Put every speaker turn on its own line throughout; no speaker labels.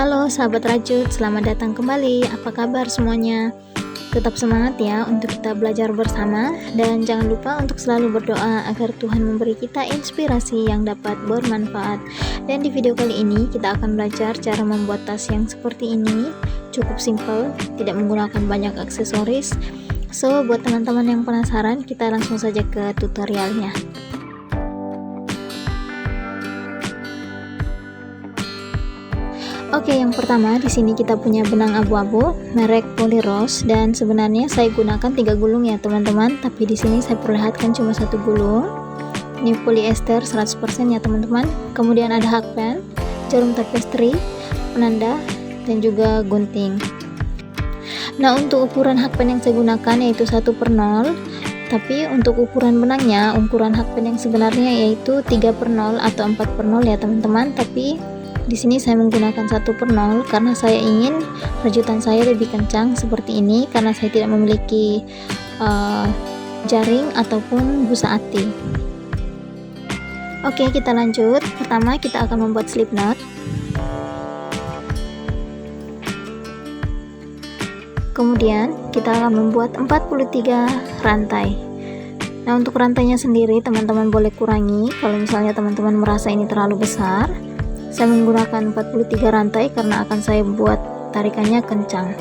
Halo sahabat rajut, selamat datang kembali. Apa kabar semuanya? Tetap semangat ya untuk kita belajar bersama, dan jangan lupa untuk selalu berdoa agar Tuhan memberi kita inspirasi yang dapat bermanfaat. Dan di video kali ini kita akan belajar cara membuat tas yang seperti ini. Cukup simple, tidak menggunakan banyak aksesoris. So, buat teman-teman yang penasaran, kita langsung saja ke tutorialnya. Oke, yang pertama di sini kita punya benang abu-abu merek Polyrose, dan sebenarnya saya gunakan 3 gulung ya teman-teman, tapi di sini saya perlihatkan cuma 1 gulung. Ini polyester 100% ya teman-teman. Kemudian ada hakpen, jarum tapestry, penanda, dan juga gunting. Nah, untuk ukuran hakpen yang saya gunakan yaitu 1/0, tapi untuk ukuran benangnya, ukuran hakpen yang sebenarnya yaitu 3/0 atau 4/0 ya teman-teman, tapi di sini saya menggunakan 1/0 karena saya ingin rajutan saya lebih kencang seperti ini, karena saya tidak memiliki jaring ataupun busa ati. Oke, kita lanjut. Pertama kita akan membuat slip knot. Kemudian kita akan membuat 43 rantai. Nah, untuk rantainya sendiri teman-teman boleh kurangi kalau misalnya teman-teman merasa ini terlalu besar. Saya menggunakan 43 rantai karena akan saya buat tarikannya kencang.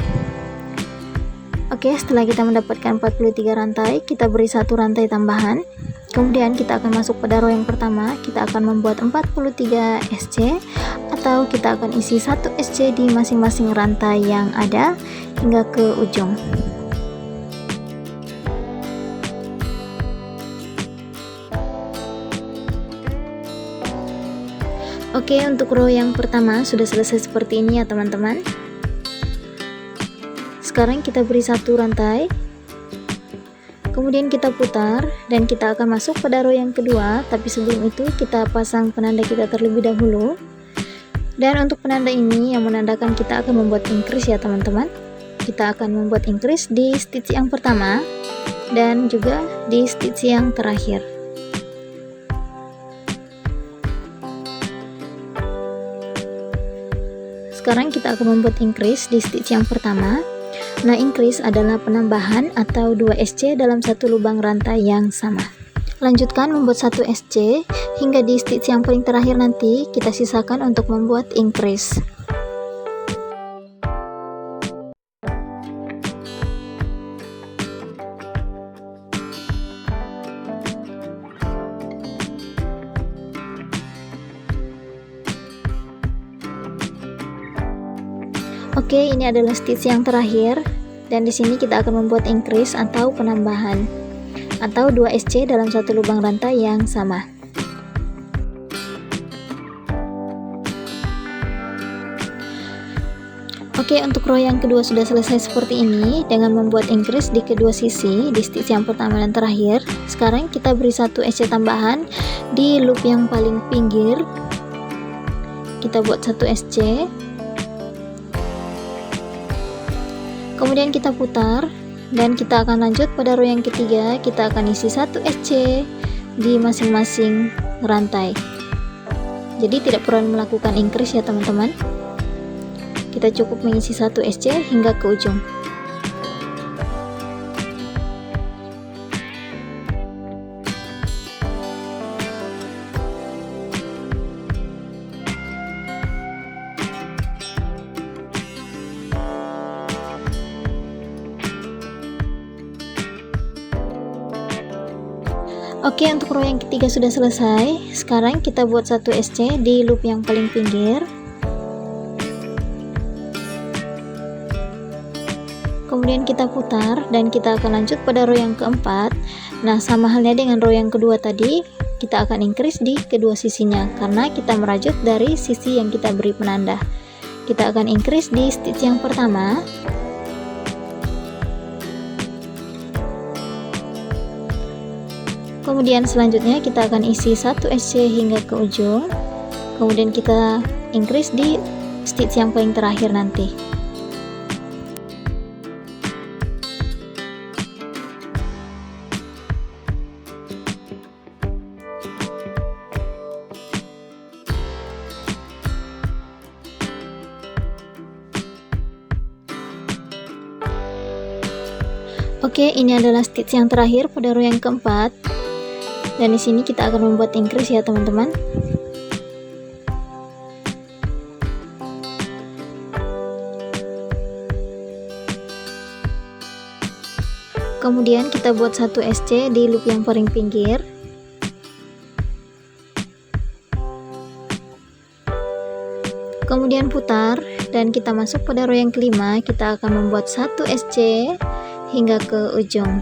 Oke, setelah kita mendapatkan 43 rantai, kita beri 1 rantai tambahan. Kemudian kita akan masuk pada row yang pertama. Kita akan membuat 43 SC, atau kita akan isi 1 SC di masing-masing rantai yang ada hingga ke ujung. Oke, untuk row yang pertama sudah selesai seperti ini ya teman-teman. Sekarang kita beri 1 rantai, kemudian kita putar, dan kita akan masuk pada row yang kedua. Tapi sebelum itu kita pasang penanda kita terlebih dahulu. Dan untuk penanda ini yang menandakan kita akan membuat increase ya teman-teman. Kita akan membuat increase di stitch yang pertama dan juga di stitch yang terakhir. Sekarang kita akan membuat increase di stitch yang pertama. Nah, increase adalah penambahan atau 2 SC dalam satu lubang rantai yang sama. Lanjutkan membuat 1 SC hingga di stitch yang paling terakhir, nanti kita sisakan untuk membuat increase. Oke, ini adalah stitch yang terakhir, dan di sini kita akan membuat increase atau penambahan atau 2 SC dalam satu lubang rantai yang sama. Oke, untuk row yang kedua sudah selesai seperti ini dengan membuat increase di kedua sisi di stitch yang pertama dan terakhir. Sekarang kita beri 1 SC tambahan di loop yang paling pinggir. Kita buat 1 SC. Kemudian kita putar, dan kita akan lanjut pada row yang ketiga. Kita akan isi 1 SC di masing-masing rantai. Jadi tidak perlu melakukan increase ya teman-teman. Kita cukup mengisi 1 SC hingga ke ujung. Oke, untuk row yang ketiga sudah selesai. Sekarang kita buat 1 SC di loop yang paling pinggir. Kemudian kita putar, dan kita akan lanjut pada row yang keempat. Nah, sama halnya dengan row yang kedua tadi, kita akan increase di kedua sisinya karena kita merajut dari sisi yang kita beri penanda. Kita akan increase di stitch yang pertama. Kemudian selanjutnya kita akan isi 1 SC hingga ke ujung. Kemudian kita increase di stitch yang paling terakhir nanti. Oke, ini adalah stitch yang terakhir pada row yang keempat. Dan di sini kita akan membuat increase ya teman-teman. Kemudian kita buat 1 SC di loop yang paling pinggir. Kemudian putar dan kita masuk pada row yang kelima. Kita akan membuat 1 SC hingga ke ujung.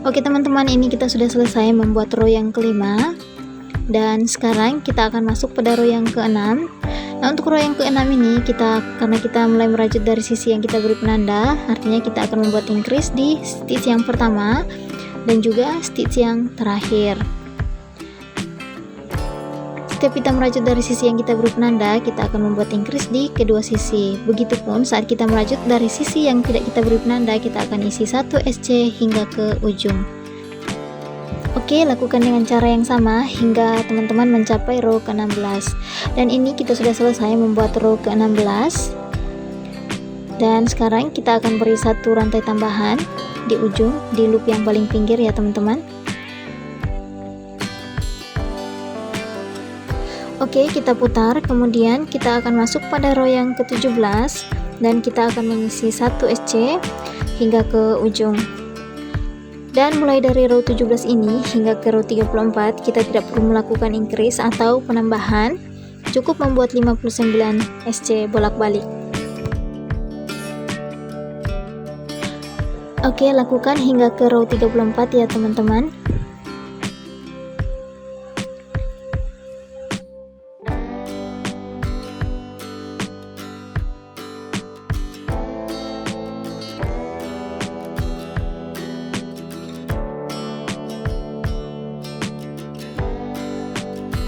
Oke teman-teman, ini kita sudah selesai membuat row yang kelima. Dan sekarang kita akan masuk pada row yang keenam. Nah, untuk row yang keenam ini karena kita mulai merajut dari sisi yang kita beri penanda, artinya kita akan membuat increase di stitch yang pertama dan juga stitch yang terakhir. Setiap kita merajut dari sisi yang kita beri penanda, kita akan membuat increase di kedua sisi. Begitupun saat kita merajut dari sisi yang tidak kita beri penanda, kita akan isi 1 SC hingga ke ujung. Oke, lakukan dengan cara yang sama hingga teman-teman mencapai row ke-16. Dan ini kita sudah selesai membuat row ke-16. Dan sekarang kita akan beri 1 rantai tambahan di ujung, di loop yang paling pinggir ya teman-teman. Oke, kita putar, kemudian kita akan masuk pada row yang ke-17 dan kita akan mengisi 1 SC hingga ke ujung. Dan mulai dari row 17 ini hingga ke row 34 kita tidak perlu melakukan increase atau penambahan, cukup membuat 59 SC bolak-balik. Oke, lakukan hingga ke row 34 ya teman-teman.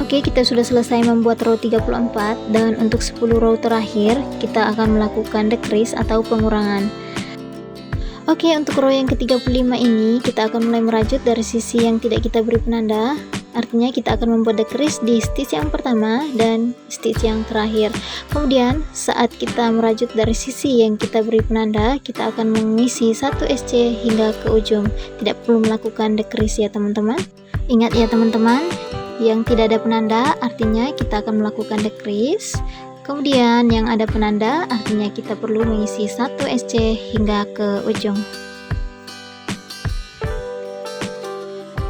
Oke, kita sudah selesai membuat row 34 dan untuk 10 row terakhir kita akan melakukan decrease atau pengurangan. Oke, untuk row yang ke-35 ini kita akan mulai merajut dari sisi yang tidak kita beri penanda. Artinya kita akan membuat decrease di stitch yang pertama dan stitch yang terakhir. Kemudian saat kita merajut dari sisi yang kita beri penanda, kita akan mengisi 1 SC hingga ke ujung. Tidak perlu melakukan decrease ya teman-teman. Ingat ya teman-teman, yang tidak ada penanda artinya kita akan melakukan decrease. Kemudian yang ada penanda artinya kita perlu mengisi 1 SC hingga ke ujung.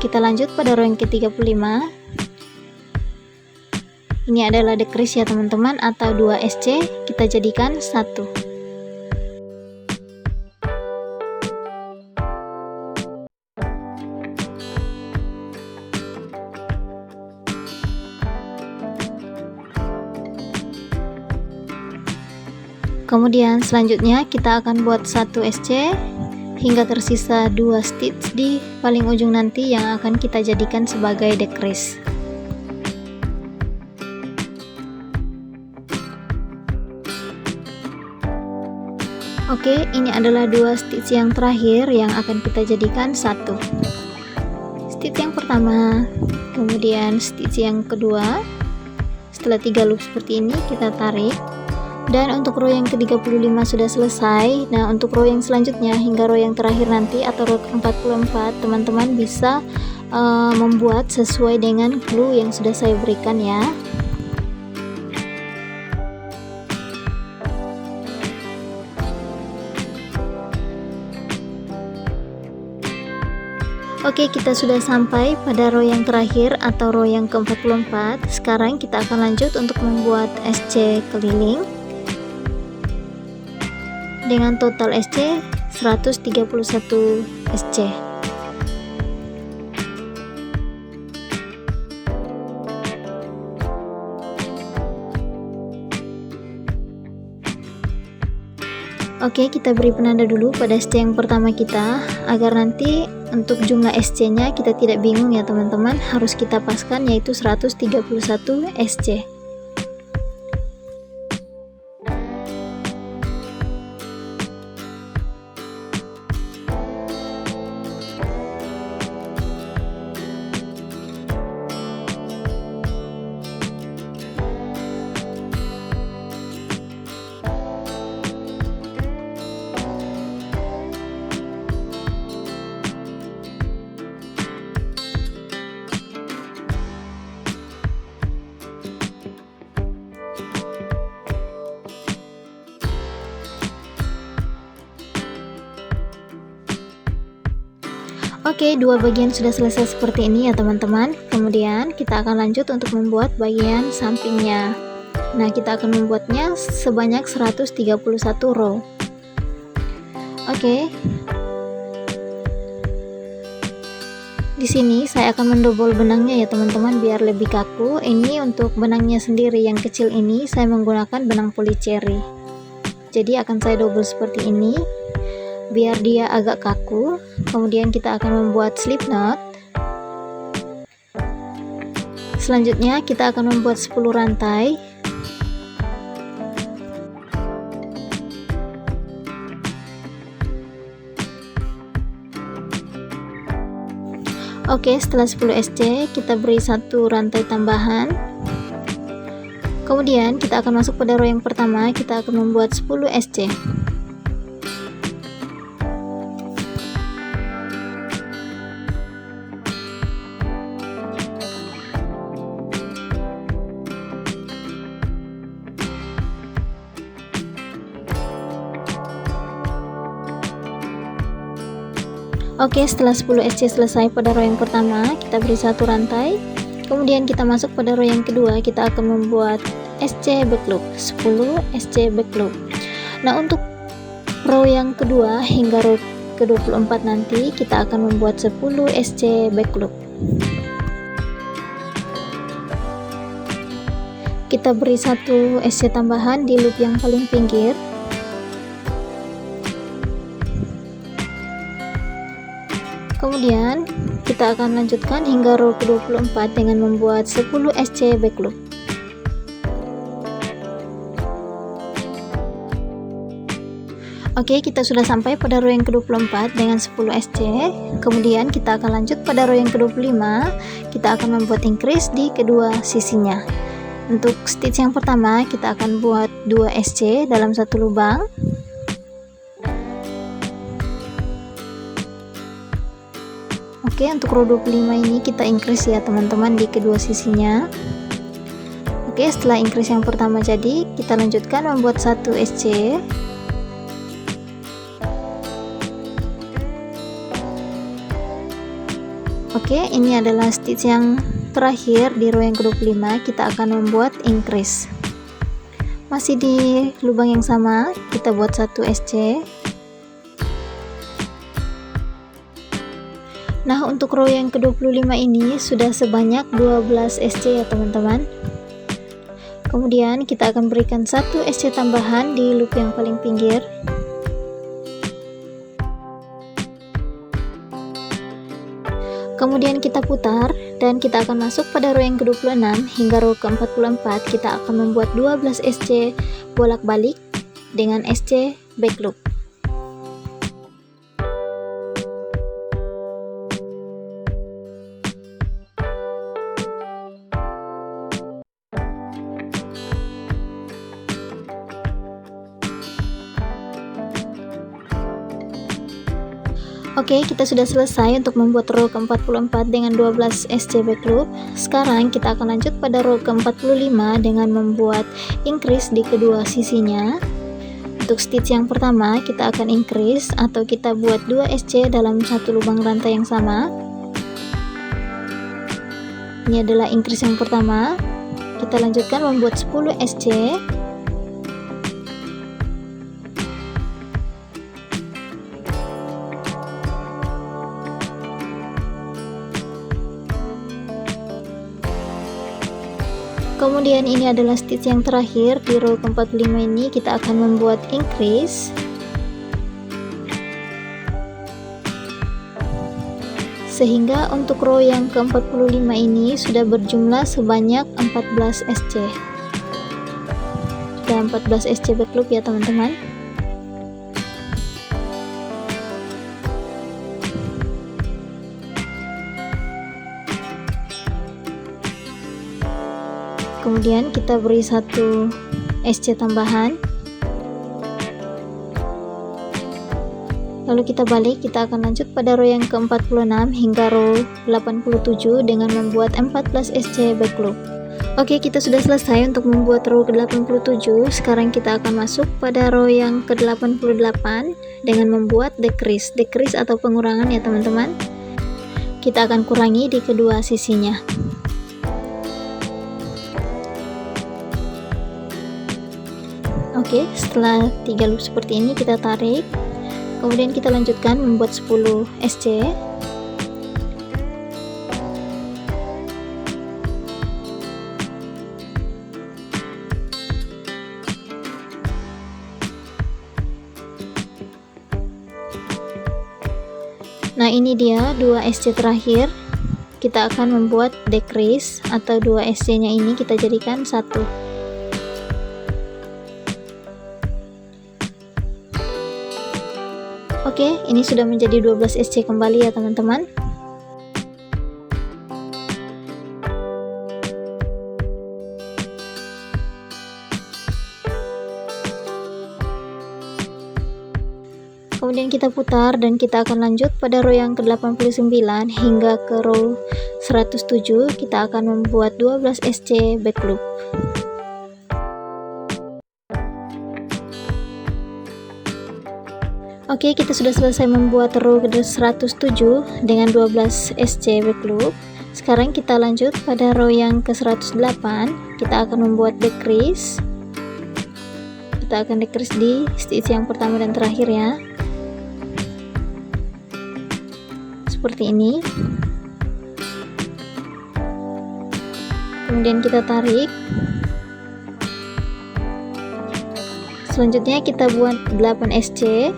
Kita lanjut pada row yang ke-35. Ini adalah decrease ya teman-teman, atau 2 SC kita jadikan 1. Kemudian selanjutnya kita akan buat 1 SC hingga tersisa 2 stitch di paling ujung nanti yang akan kita jadikan sebagai decrease. Oke, ini adalah 2 stitch yang terakhir yang akan kita jadikan 1. Stitch yang pertama, kemudian stitch yang kedua. Setelah 3 loop seperti ini kita tarik. Dan untuk row yang ke-35 sudah selesai. Nah, untuk row yang selanjutnya hingga row yang terakhir nanti atau row ke-44, teman-teman bisa membuat sesuai dengan clue yang sudah saya berikan ya. Oke, kita sudah sampai pada row yang terakhir atau row yang ke-44. Sekarang kita akan lanjut untuk membuat SC keliling dengan total SC 131 SC. Oke, kita beri penanda dulu pada SC yang pertama kita agar nanti untuk jumlah SC nya kita tidak bingung ya teman-teman, harus kita paskan yaitu 131 SC. Oke, dua bagian sudah selesai seperti ini ya teman-teman. Kemudian kita akan lanjut untuk membuat bagian sampingnya. Nah, kita akan membuatnya sebanyak 131 row. Oke. Di sini saya akan mendobel benangnya ya teman-teman biar lebih kaku. Ini untuk benangnya sendiri yang kecil ini saya menggunakan benang polycherry. Jadi akan saya double seperti ini biar dia agak kaku. Kemudian kita akan membuat slip knot. Selanjutnya kita akan membuat 10 rantai. Oke, setelah 10 SC kita beri satu rantai tambahan. Kemudian kita akan masuk pada row yang pertama, kita akan membuat 10 SC. Oke, setelah 10 SC selesai pada row yang pertama, kita beri satu rantai. Kemudian kita masuk pada row yang kedua, kita akan membuat SC back loop, 10 SC back loop. Nah, untuk row yang kedua hingga row ke-24 nanti kita akan membuat 10 SC back loop. Kita beri satu SC tambahan di loop yang paling pinggir. Kemudian kita akan lanjutkan hingga row ke-24 dengan membuat 10 SC back loop. Oke, kita sudah sampai pada row yang ke-24 dengan 10 SC. Kemudian kita akan lanjut pada row yang ke-25. Kita akan membuat increase di kedua sisinya. Untuk stitch yang pertama kita akan buat 2 SC dalam satu lubang. Oke, untuk row 25 ini kita increase ya teman-teman di kedua sisinya. Oke, setelah increase yang pertama jadi, kita lanjutkan membuat 1 SC. Oke, ini adalah stitch yang terakhir di row yang ke-25, kita akan membuat increase. Masih di lubang yang sama, kita buat 1 SC. Nah, untuk row yang ke-25 ini sudah sebanyak 12 SC ya teman-teman. Kemudian kita akan berikan 1 SC tambahan di loop yang paling pinggir. Kemudian kita putar dan kita akan masuk pada row yang ke-26 hingga row ke-44. Kita akan membuat 12 SC bolak-balik dengan SC back loop. Oke, kita sudah selesai untuk membuat row ke-44 dengan 12 SC back loop. Sekarang kita akan lanjut pada row ke-45 dengan membuat increase di kedua sisinya. Untuk stitch yang pertama kita akan increase atau kita buat 2 SC dalam satu lubang rantai yang sama. Ini adalah increase yang pertama. Kita lanjutkan membuat 10 SC. Kemudian ini adalah stitch yang terakhir di row ke-45 ini, kita akan membuat increase. Sehingga untuk row yang ke-45 ini sudah berjumlah sebanyak 14 SC. Sudah 14 SC back loop ya teman-teman. Kemudian kita beri 1 SC tambahan. Lalu kita balik, kita akan lanjut pada row yang ke-46 hingga row 87 dengan membuat 14 SC back loop. Oke, kita sudah selesai untuk membuat row ke-87. Sekarang kita akan masuk pada row yang ke-88 dengan membuat decrease atau pengurangan ya teman-teman. kita akan kurangi di kedua sisinya. Oke, setelah 3 loop seperti ini kita tarik, kemudian kita lanjutkan membuat 10 SC. Nah, ini dia 2 SC terakhir. Kita akan membuat decrease atau 2 SC nya ini kita jadikan 1. Oke, ini sudah menjadi 12 SC kembali ya teman-teman. Kemudian kita putar dan kita akan lanjut pada row yang ke-89 hingga ke row 107. Kita akan membuat 12 SC back loop. Oke, kita sudah selesai membuat row ke-107 dengan 12 SC back loop. Sekarang kita lanjut pada row yang ke-108. Kita akan membuat decrease. Kita akan decrease di stitch yang pertama dan terakhir ya. Seperti ini. Kemudian kita tarik. Selanjutnya kita buat 8 SC.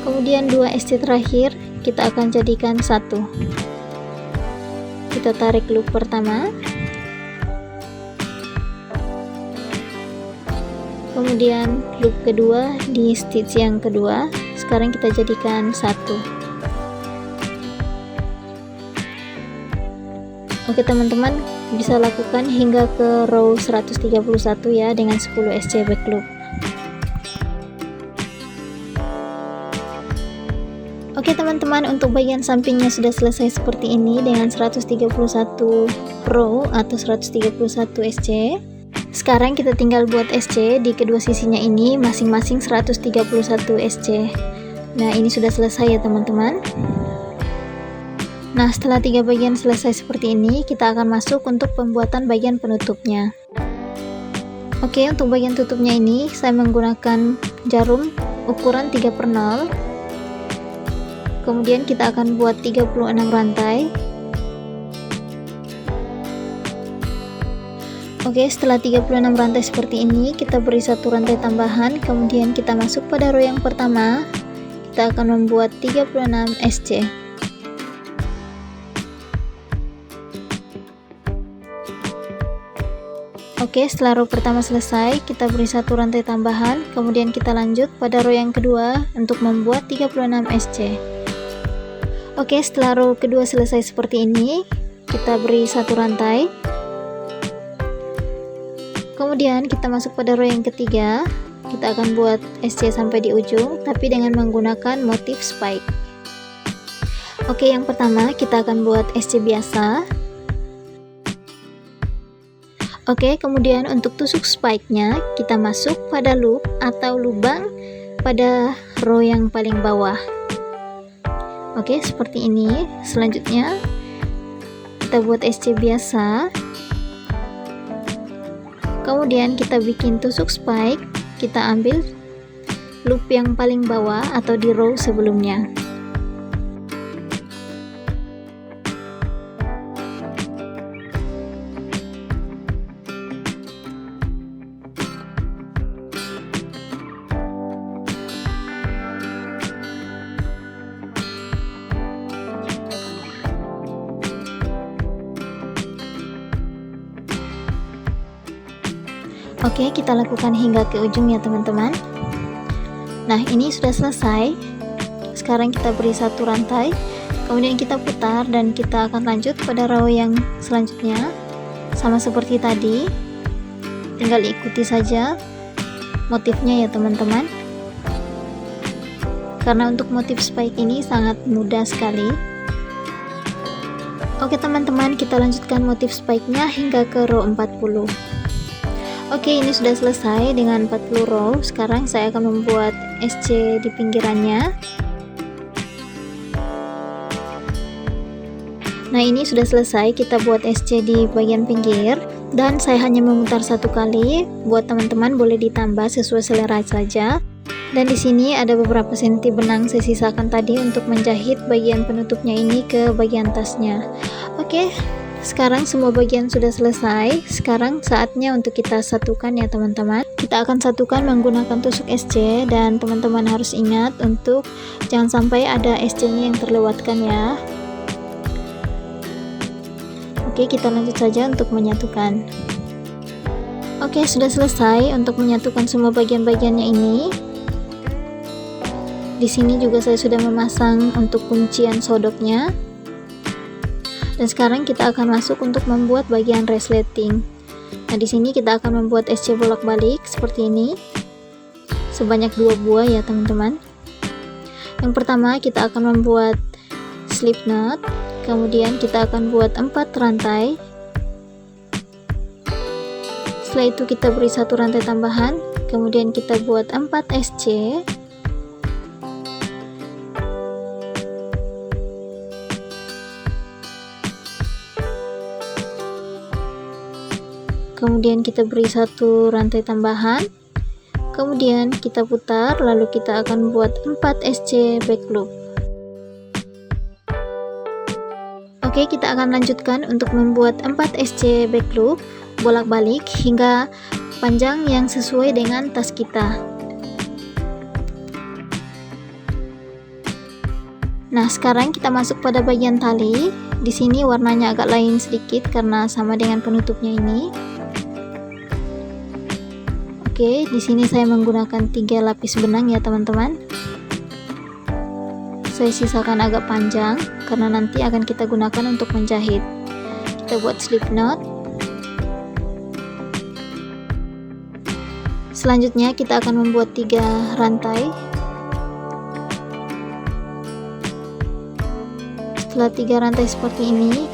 Kemudian 2 SC terakhir kita akan jadikan 1. Kita tarik loop pertama, kemudian loop kedua di stitch yang kedua. Sekarang kita jadikan 1. Oke teman-teman, bisa lakukan hingga ke row 131 ya dengan 10 SC back loop. Oke teman-teman, untuk bagian sampingnya sudah selesai seperti ini dengan 131 row atau 131 SC. Sekarang kita tinggal buat SC di kedua sisinya ini masing-masing 131 SC. Nah, ini sudah selesai ya teman-teman. Nah, setelah 3 bagian selesai seperti ini, kita akan masuk untuk pembuatan bagian penutupnya. Oke, untuk bagian tutupnya ini saya menggunakan jarum ukuran 3/0. Kemudian kita akan buat 36 rantai. Oke, setelah 36 rantai seperti ini, kita beri 1 rantai tambahan, kemudian kita masuk pada row yang pertama. Kita akan membuat 36 SC. Oke, setelah row pertama selesai, kita beri 1 rantai tambahan, kemudian kita lanjut pada row yang kedua untuk membuat 36 SC. Oke, setelah row kedua selesai seperti ini, kita beri 1 rantai. Kemudian kita masuk pada row yang ketiga. Kita akan buat SC sampai di ujung, tapi dengan menggunakan motif spike. Oke, yang pertama kita akan buat SC biasa. Oke, kemudian untuk tusuk spike-nya, kita masuk pada loop atau lubang pada row yang paling bawah. Oke, seperti ini. Selanjutnya kita buat SC biasa, kemudian kita bikin tusuk spike. Kita ambil loop yang paling bawah atau di row sebelumnya. Oke, kita lakukan hingga ke ujung ya teman-teman. Nah, ini sudah selesai. Sekarang kita beri 1 rantai, kemudian kita putar dan kita akan lanjut pada row yang selanjutnya. Sama seperti tadi, tinggal ikuti saja motifnya ya teman-teman, karena untuk motif spike ini sangat mudah sekali. Oke teman-teman, kita lanjutkan motif spike-nya hingga ke row 40. Oke, ini sudah selesai dengan 40 row. Sekarang saya akan membuat SC di pinggirannya. Nah, ini sudah selesai, kita buat SC di bagian pinggir, dan saya hanya memutar satu kali. Buat teman-teman boleh ditambah sesuai selera saja. Dan di sini ada beberapa senti benang saya sisakan tadi untuk menjahit bagian penutupnya ini ke bagian tasnya. Oke, sekarang semua bagian sudah selesai. Sekarang saatnya untuk kita satukan ya teman-teman. Kita akan satukan menggunakan tusuk SC, dan teman-teman harus ingat untuk jangan sampai ada SC-nya yang terlewatkan ya. Oke, kita lanjut saja untuk menyatukan. Oke, sudah selesai untuk menyatukan semua bagian-bagiannya ini. Di sini juga saya sudah memasang untuk kuncian sodoknya. Dan sekarang kita akan masuk untuk membuat bagian resleting. Nah, di sini kita akan membuat SC bolak-balik seperti ini. Sebanyak 2 buah ya, teman-teman. Yang pertama kita akan membuat slip knot. Kemudian kita akan buat 4 rantai. Setelah itu kita beri 1 rantai tambahan. Kemudian kita buat 4 SC. Kemudian kita beri 1 rantai tambahan, kemudian kita putar, lalu kita akan buat 4 SC back loop. Oke, kita akan lanjutkan untuk membuat 4 SC back loop bolak-balik hingga panjang yang sesuai dengan tas kita. Nah, sekarang kita masuk pada bagian tali. Di sini warnanya agak lain sedikit karena sama dengan penutupnya ini. Oke, di sini saya menggunakan 3 lapis benang ya teman-teman. Saya sisakan agak panjang karena nanti akan kita gunakan untuk menjahit. Kita buat slip knot. Selanjutnya kita akan membuat 3 rantai. Setelah 3 rantai seperti ini,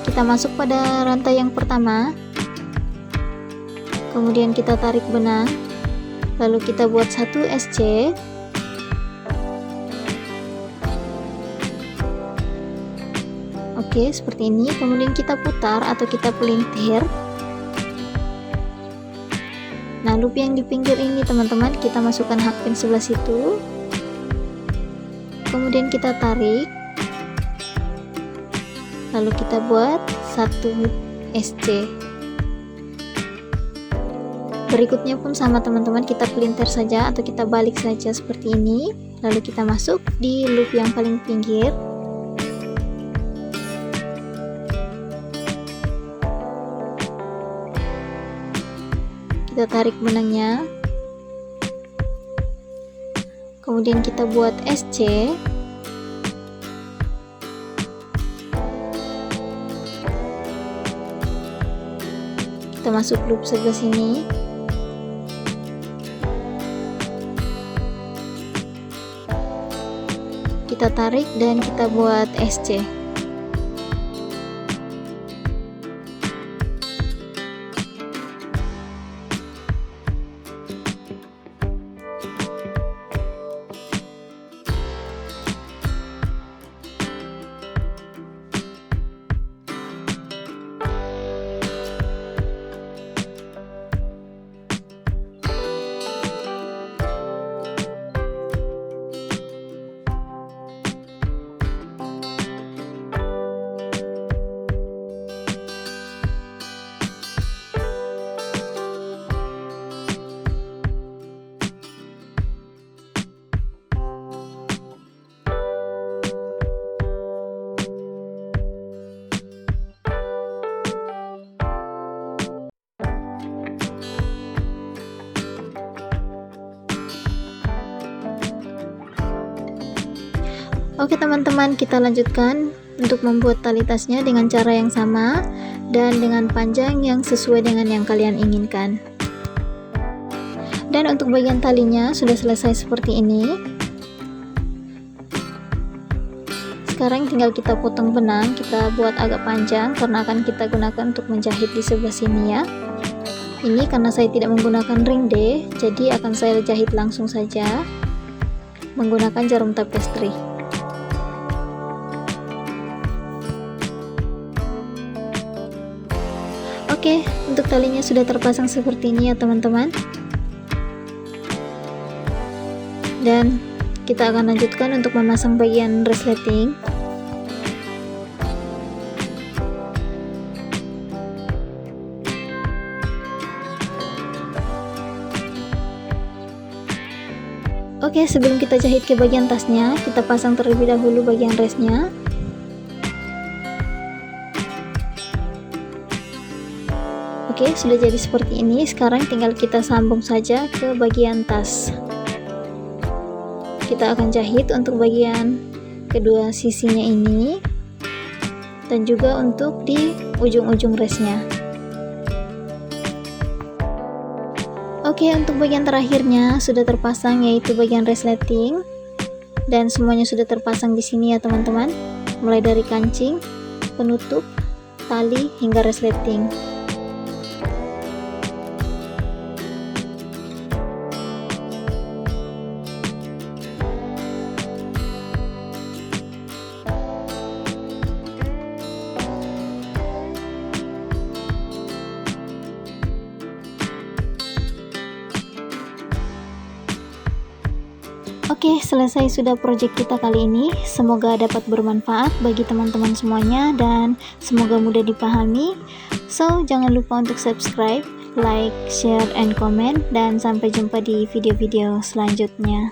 kita masuk pada rantai yang pertama. Kemudian kita tarik benang, lalu kita buat 1 SC. Oke, seperti ini. Kemudian kita putar atau kita pelintir. Nah, loop yang di pinggir ini teman-teman, kita masukkan hakpin sebelah situ. Kemudian kita tarik, lalu kita buat 1 SC. Berikutnya pun sama teman-teman, kita pelintir saja atau kita balik saja seperti ini, lalu kita masuk di loop yang paling pinggir. Kita tarik benangnya, kemudian kita buat SC. Kita masuk loop sebelah sini. Kita tarik dan kita buat SC. Oke teman-teman, kita lanjutkan untuk membuat tali tasnya dengan cara yang sama dan dengan panjang yang sesuai dengan yang kalian inginkan. Dan untuk bagian talinya sudah selesai seperti ini. sekarang tinggal kita potong benang, kita buat agak panjang karena akan kita gunakan untuk menjahit di sebelah sini ya. Ini karena saya tidak menggunakan ring D, jadi akan saya jahit langsung saja menggunakan jarum tapestry. Oke, untuk talinya sudah terpasang seperti ini ya teman-teman. Dan kita akan lanjutkan untuk memasang bagian resleting. Oke, sebelum kita jahit ke bagian tasnya, kita pasang terlebih dahulu bagian resnya. Oke, sudah jadi seperti ini. Sekarang tinggal kita sambung saja ke bagian tas. Kita akan jahit untuk bagian kedua sisinya ini dan juga untuk di ujung-ujung resnya. Oke, untuk bagian terakhirnya sudah terpasang, yaitu bagian resleting, dan semuanya sudah terpasang di sini ya teman-teman, mulai dari kancing, penutup, tali hingga resleting. Oke, selesai sudah project kita kali ini. Semoga dapat bermanfaat bagi teman-teman semuanya dan semoga mudah dipahami. So, jangan lupa untuk subscribe, like, share, and comment, dan sampai jumpa di video-video selanjutnya.